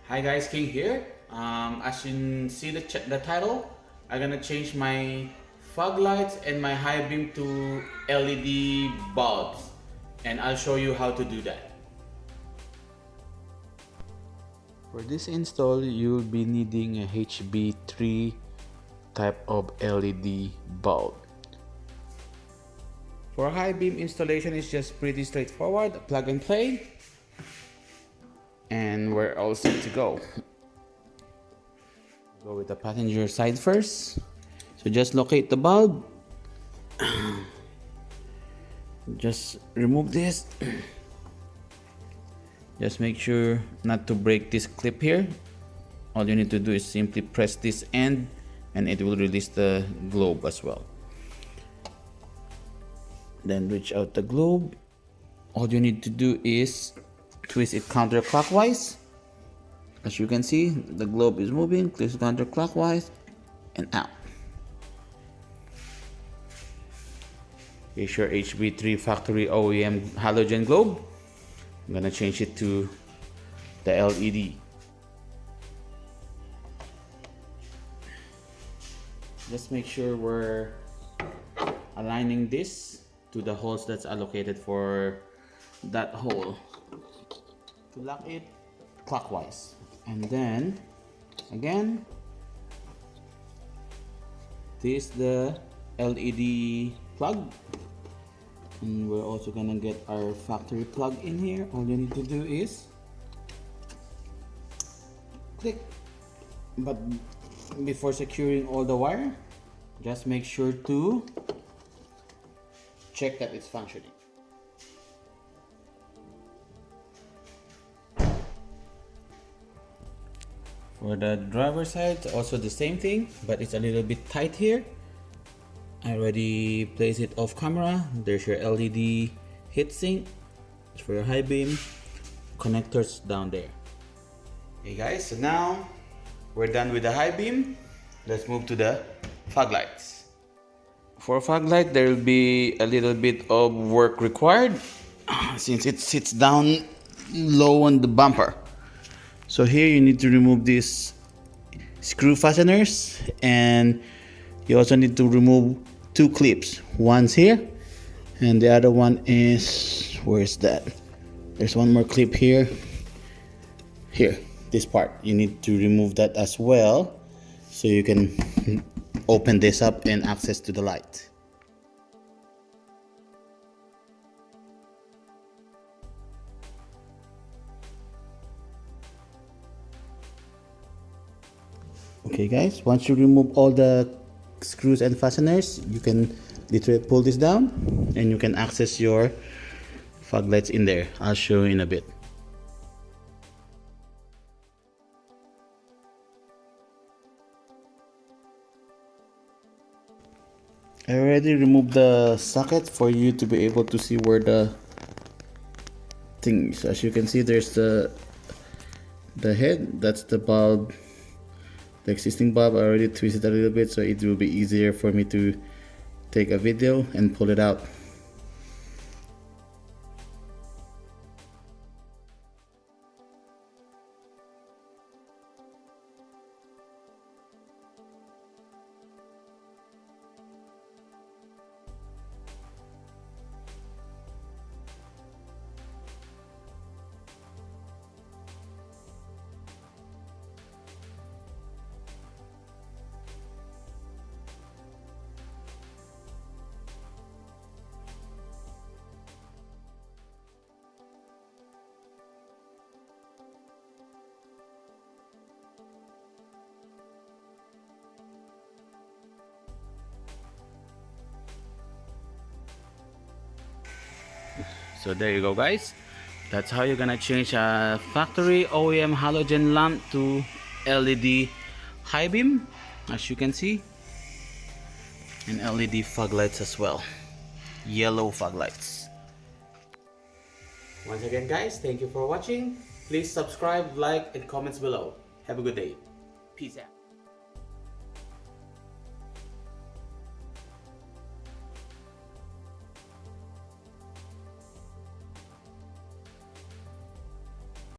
Hi guys, King here. As you can see the title, I'm gonna change my fog lights and my high beam to LED bulbs, and I'll show you how to do that. For this install, you'll be needing a HB3 type of LED bulb. For high beam installation, it's just pretty straightforward. Plug and play, and we're all set to go. Go with the passenger side first. So just locate the bulb. Just remove this. Just make sure not to break this clip here. All you need to do is simply press this end and it will release the globe as well. Then reach out the globe. All you need to do is twist it counterclockwise. As you can see, the globe is moving. Twist counterclockwise and out. Here's your HB3 factory OEM halogen globe. I'm gonna change it to the LED. Just make sure we're aligning this to the holes that's allocated for that hole. To lock it clockwise. And then again, this is the LED plug, and we're also gonna get our factory plug in here. All you need to do is click, but before securing all the wire, just make sure to check that it's functioning. For the driver side, also the same thing, but it's a little bit tight here. I already placed it off camera. There's your LED heatsink for your high beam connectors down there. Hey guys, so now we're done with the high beam. Let's move to the fog lights. For fog light, there will be a little bit of work required since it sits down low on the bumper. So here you need to remove these screw fasteners, and you also need to remove two clips. One's here and the other one is, where's that? There's one more clip here. Here, this part. You need to remove that as well so you can open this up and access to the light. Okay guys, once you remove all the screws and fasteners, you can literally pull this down and you can access your fog lights in there. I'll show you in a bit. I already removed the socket for you to be able to see where the thing is. As you can see, there's the head, that's the bulb. The existing bulb I already twisted a little bit so it will be easier for me to take a video and pull it out. So there you go guys, that's how you're gonna change a factory OEM halogen lamp to LED high beam, as you can see, and LED fog lights as well, yellow fog lights. Once again guys, thank you for watching. Please subscribe, like and comments below. Have a good day. Peace out.